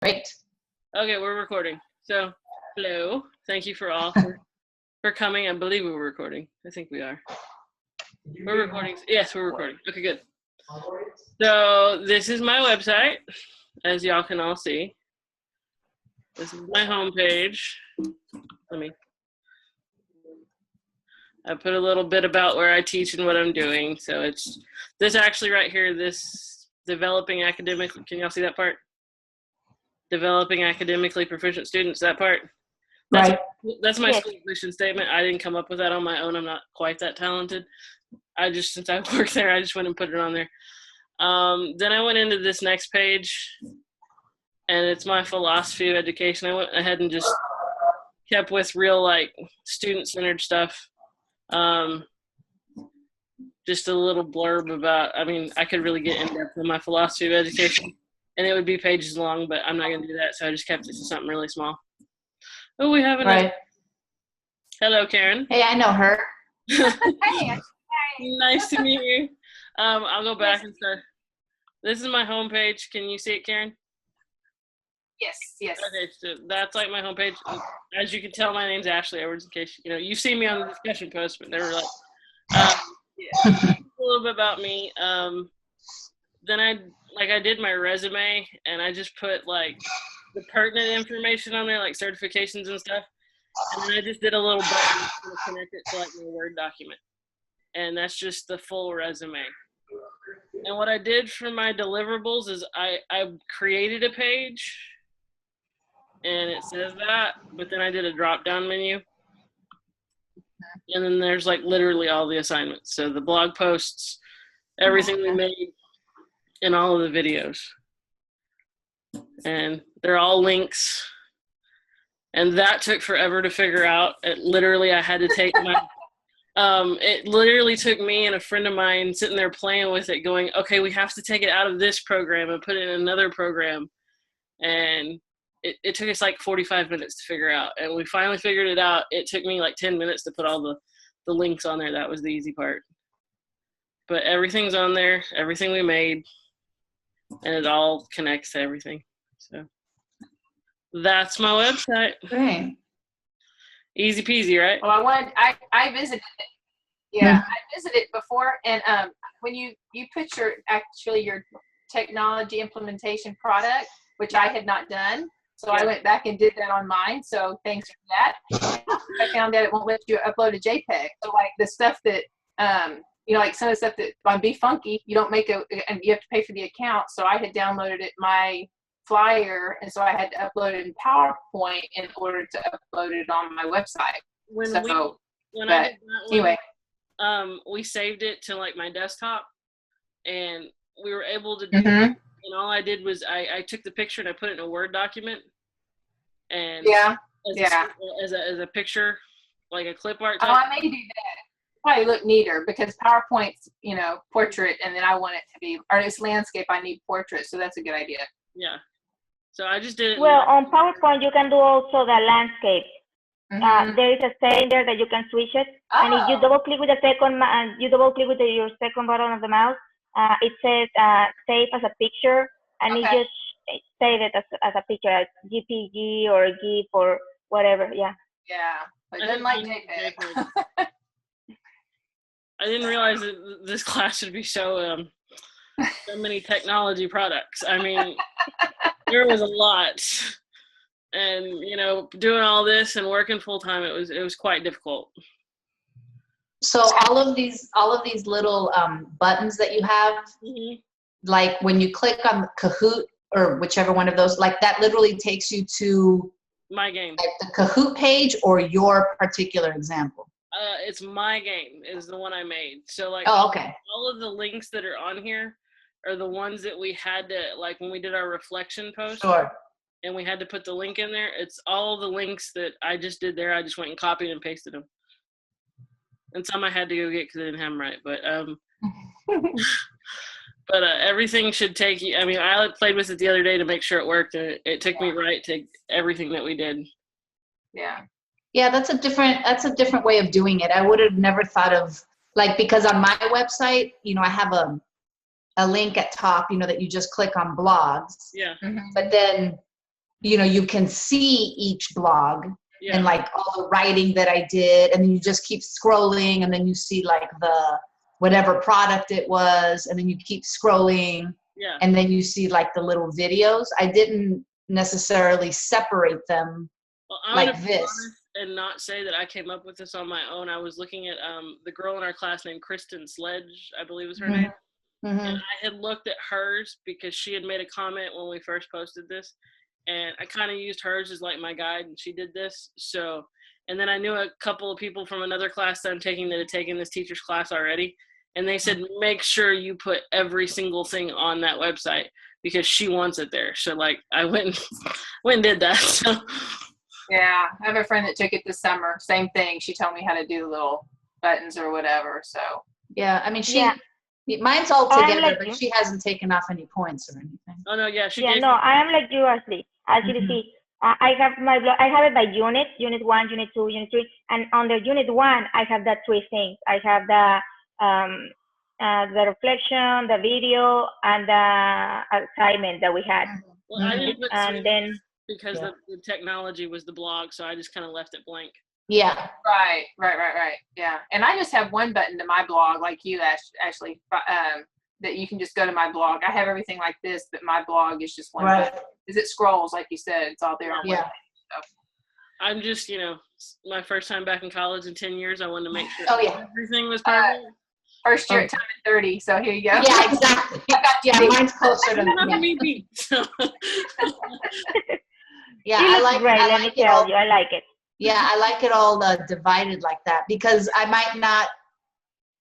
Great. Okay, we're recording. So, hello. Thank you for all for coming. I believe we're recording. I think we are. We're recording. Yes, we're recording. Okay, good. So, this is my website, as y'all can all see. This is my homepage. I put a little bit about where I teach and what I'm doing. So, it's this actually right here, this developing academic. Can y'all see that part? Developing academically proficient students, that part. Right. That's my school mission statement. I didn't come up with that on my own. I'm not quite that talented. Since I work there, I just went and put it on there. Then I went into this next page, and it's my philosophy of education. I went ahead and just kept with real, student-centered stuff. Just a little blurb about, I could really get in depth with my philosophy of education, and it would be pages long, but I'm not going to do that, so I just kept it to something really small. Oh, we have another. Right. Hello, Karen. Hey, I know her. Hey. Nice to meet you. I'll go back and start. This is my homepage. Can you see it, Karen? Yes. Okay, so that's like my homepage. As you can tell, my name's Ashley Edwards. In case you've seen me on the discussion post, but never a little bit about me. Then I did my resume, and I just put the pertinent information on there, like certifications and stuff. And then I just did a little button to connect it to my Word document. And that's just the full resume. And what I did for my deliverables is I created a page, and it says that, but then I did a drop-down menu. And then there's literally all the assignments. So the blog posts, everything we made, and all of the videos. And they're all links. And that took forever to figure out. I had to take my it literally took me and a friend of mine sitting there playing with it, going, okay, we have to take it out of this program and put it in another program. And it took us 45 minutes to figure out. And we finally figured it out. It took me 10 minutes to put all the links on there. That was the easy part. But everything's on there, everything we made, and it all connects to everything. So that's my website. Great. Easy peasy, right? Well, I visited it. Yeah, I visited before, and when you put your technology implementation product, which I had not done, so I went back and did that on mine. So thanks for that. I found that it won't let you upload a JPEG. So the stuff that some of the stuff that on BeFunky, you don't make and you have to pay for the account. So I had downloaded my flyer, and so I had to upload it in PowerPoint in order to upload it on my website. We saved it to my desktop, and we were able to do it, and all I did was I took the picture and I put it in a Word document, and as a picture, like a clip art type. I may do that. Probably look neater because PowerPoint's portrait, and then I want it to be, or it's landscape, I need portrait, so that's a good idea. Yeah. So I just did it. Well, on PowerPoint, you can do also the landscape. There is a setting there that you can switch it. Oh. And if you double click with the second, your second button of the mouse, it says save as a picture, and it just save it as a picture, like JPG or GIF or whatever. Yeah. Yeah, but it doesn't like JPEG. I didn't realize that this class would be so many technology products. There was a lot, and doing all this and working full time, it was quite difficult. So all of these little buttons that you have, when you click on Kahoot or whichever one of those, that literally takes you to my game, the Kahoot page or your particular example. It's my game is the one I made. So all of the links that are on here are the ones that we had to, when we did our reflection post. Sure. And we had to put the link in there. It's all the links that I just did there. I just went and copied and pasted them. And some I had to go get because I didn't have them right. But everything should take you. I played with it the other day to make sure it worked, and it took me right to everything that we did. Yeah. Yeah, that's a different way of doing it. I would have never thought of because on my website, I have a link at top, that you just click on blogs. Yeah. But then you know, you can see each blog Yeah. and like all the writing that I did, and then you just keep scrolling, and then you see like the whatever product it was, and then you keep scrolling, Yeah. and then you see like the little videos. I didn't necessarily separate them Well, I'm like gonna be this. honest and not say that I came up with this on my own. I was looking at the girl in our class named Kristen Sledge, I believe was her name. Mm-hmm. And I had looked at hers because she had made a comment when we first posted this, and I kind of used hers as like my guide, and she did this. So, and then I knew a couple of people from another class that I'm taking that had taken this teacher's class already, and they said, make sure you put every single thing on that website because she wants it there. So like I went and did that. So. Yeah, I have a friend that took it this summer. Same thing. She told me how to do little buttons or whatever. So Yeah, I mean, mine's all I'm together, like but you. she hasn't taken off any points or anything. Oh no, yeah, she Yeah, gave no, me. I am like you, Ashley. As you Mhm. see, I have my blog. I have it by unit: unit 1, unit 2, unit 3, and under unit 1, I have the 3 things. I have the reflection, the video, and the assignment that we had. Well, I didn't put And then because the technology was the blog, so I just kind of left it blank. Yeah. right. Yeah, and I just have one button to my blog, like you, Ashley. That you can just go to my blog. I have everything like this, but my blog is just one Right. button. Because it scrolls, like you said, it's all there on Yeah. I'm just, my first time back in college in 10 years, I wanted to make sure Oh, yeah. everything was perfect. First year at time at 30, so here you go. Yeah, exactly. Yeah, mine's closer to Not yeah. me beat. So. Yeah, it I looks like great. I Let like me it tell all. you, I like it. Yeah, I like it all divided like that because I might not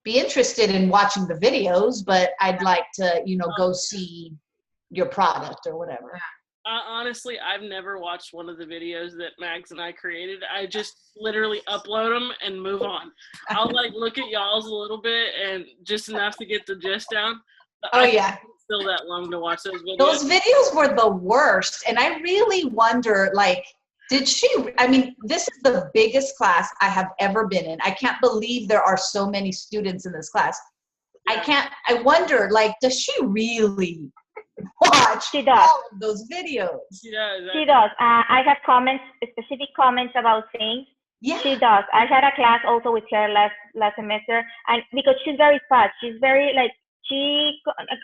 be interested in watching the videos, but I'd like to, go see your product or whatever. Honestly, I've never watched one of the videos that Mags and I created. I just literally upload them and move on. I'll like look at y'all's a little bit and just enough to get the gist down. But Oh, I yeah. can't still that long to watch those videos. Those videos were the worst. And I really wonder, this is the biggest class I have ever been in. I can't believe there are so many students in this class. I wonder, does she really watch She does. all of those videos? She does. She does. I have specific comments about things. Yeah. She does. I had a class also with her last semester, and because she's very fast, she's very she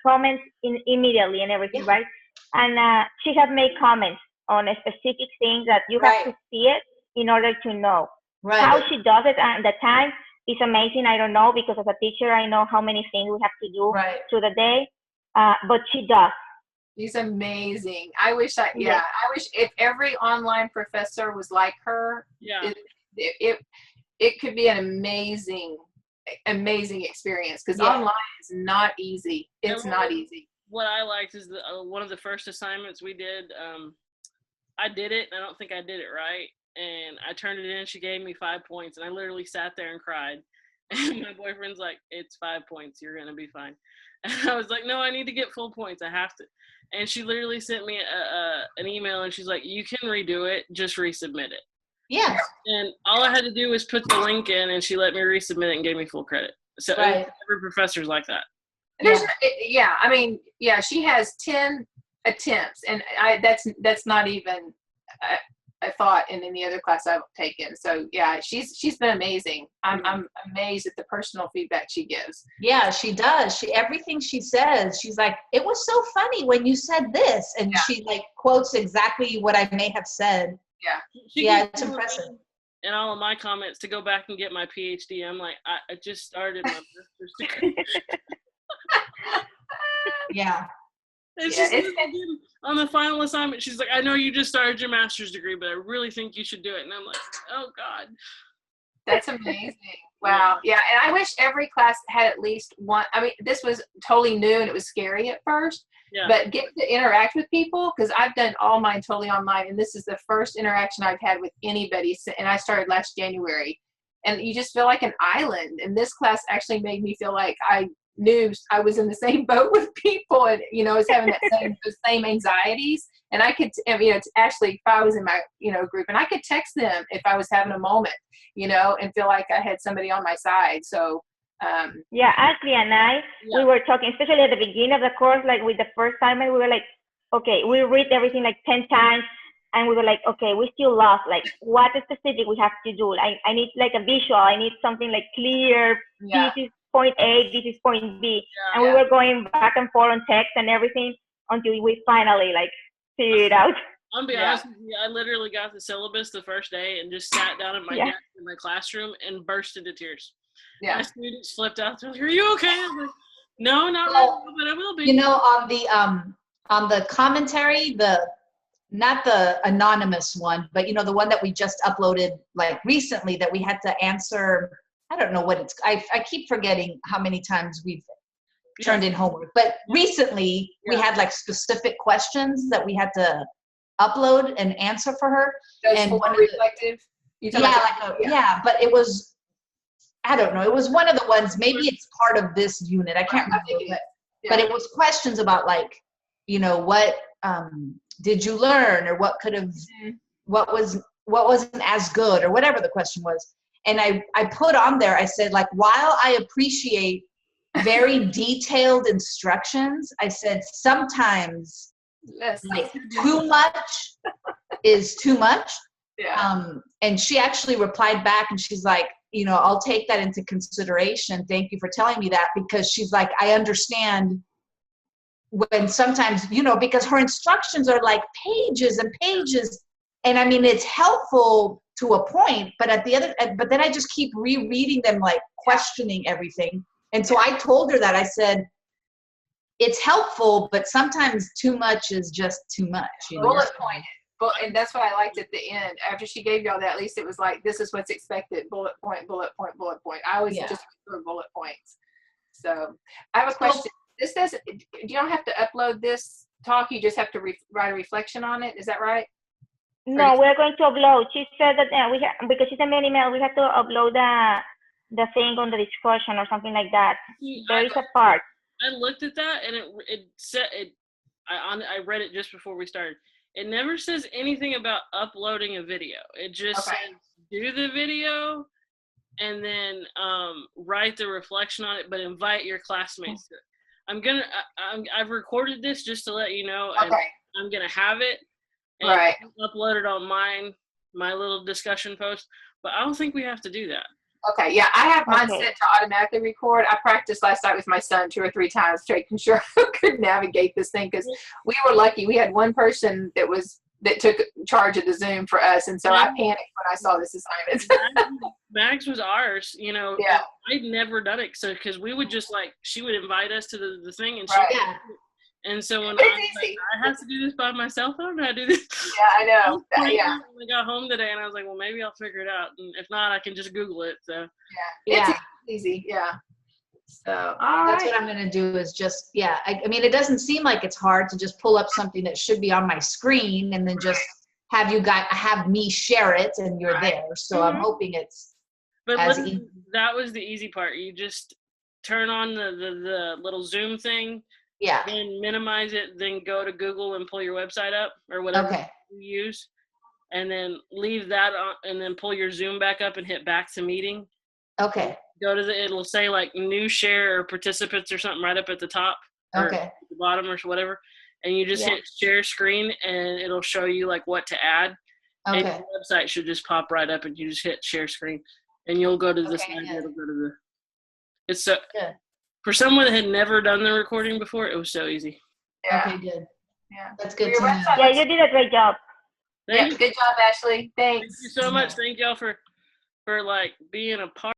comments immediately and everything, Yeah. right? And she has made comments on a specific things that you have to see it in order to know. Right. How she does it and the time is amazing. I don't know because as a teacher, I know how many things we have to do through the day, but she does. She's amazing. I wish if every online professor was like her. Yeah. It could be an amazing experience because online is not easy. It's not easy. What I liked is one of the first assignments we did. I did it, and I don't think I did it right. And I turned it in. She gave me 5 points, and I literally sat there and cried. And my boyfriend's like, "It's 5 points. You're gonna be fine." And I was like, "No, I need to get full points. I have to." And she literally sent me an email, and she's like, "You can redo it. Just resubmit it." Yeah. And all I had to do was put the link in, and she let me resubmit it and gave me full credit. So every professor's like that. She has 10 attempts, and that's not even a thought in any other class I've taken. So yeah, she's been amazing. I'm amazed at the personal feedback she gives. Yeah, she does. Everything she says, she's like, "It was so funny when you said this," and she quotes exactly what I may have said. Yeah, it's impressive. And all of my comments to go back and get my PhD. I'm like, I just started my master's degree. Yeah. And she's on the final assignment, she's like, "I know you just started your master's degree, but I really think you should do it." And I'm like, "Oh God." That's amazing. Wow. Yeah. And I wish every class had at least one. I mean, this was totally new and it was scary at first, but getting to interact with people, because I've done all mine totally online. And this is the first interaction I've had with anybody. And I started last January, and you just feel like an island. And this class actually made me feel like I knew I was in the same boat with people, and was having those same anxieties. And I could, it's actually, if I was in my group, and I could text them if I was having a moment, and feel like I had somebody on my side. So Ashley and we were talking, especially at the beginning of the course, with the first time, and we were like, okay, we read everything 10 times, and we were like, okay, we still lost. Like, what specific we have to do? I need like a visual. I need something like clear. Yeah. This is point A, this is point B. Yeah. And we were going back and forth on text and everything until we finally like figured it out. I'll be honest with you, I literally got the syllabus the first day and just sat down at my desk in my classroom and burst into tears. Yeah. My students flipped out. They're like, "Are you okay?" I'm like, "No, not right now, but I will be." You know, on the commentary, not the anonymous one, but you know, the one that we just uploaded like recently that we had to answer. I don't know what it's. I keep forgetting how many times we've turned in homework, but recently we had like specific questions that we had to upload and answer for her. Those and four reflective. But it was, I don't know, it was one of the ones, maybe it's part of this unit, I can't remember, but it was questions about like, you know, what did you learn, or what could have, what wasn't as good, or whatever the question was. And I put on there, I said, like, while I appreciate very detailed instructions, I said sometimes like too much is too much. And she actually replied back and she's like, you know, I'll take that into consideration. Thank you for telling me that, because she's like, I understand when sometimes, you know, because her instructions are like pages and pages. And I mean, it's helpful to a point, but but then I just keep rereading them, like questioning everything. And so I told her that, I said, it's helpful, but sometimes too much is just too much. You know? Bullet point. And that's what I liked at the end. After she gave y'all that, at least it was like, this is what's expected. Bullet point, bullet point, bullet point. I always just throw bullet points. So I have a question. This doesn't, you don't have to upload this talk. You just have to write a reflection on it. Is that right? No, we're going to upload. She said that because she sent me an email, we have to upload the thing on the discussion or something like that. There is a part. I looked at that and it said I read it just before we started. It never says anything about uploading a video. It just says do the video and then write the reflection on it, but invite your classmates to it. I've recorded this just to let you know, and I'm gonna have it and upload it on my little discussion post. But I don't think we have to do that. Okay, yeah, I have mine set to automatically record. I practiced last night with my son 2 or 3 times, making sure I could navigate this thing, because we were lucky. We had one person that took charge of the Zoom for us, and so I panicked when I saw this assignment. Max was ours, you know. Yeah. I'd never done it, so because we would just like, she would invite us to the thing, and and so when I have to do this by myself, I don't know how to do this. Yeah, I know. When I got home today, and I was like, well, maybe I'll figure it out, and if not, I can just Google it. So it's easy. Yeah. So that's what I'm going to do is just, I mean, it doesn't seem like it's hard to just pull up something that should be on my screen and then just have me share it and you're there. So I'm hoping it's easy. That was the easy part. You just turn on the little Zoom thing. Yeah. Then minimize it, then go to Google and pull your website up or whatever you use. And then leave that on, and then pull your Zoom back up and hit back to meeting. Okay. Go to it'll say like new share or participants or something right up at the top. Or at the bottom or whatever. And you just hit share screen and it'll show you like what to add. Okay. And your website should just pop right up and you just hit share screen. And you'll go to this slide. It'll go to it's so good. For someone that had never done the recording before, it was so easy. Yeah. Okay, good. Yeah. That's good to know. Yeah, you did a great job. Good job, Ashley. Thanks. Thank you so much. Thank y'all for like being a part.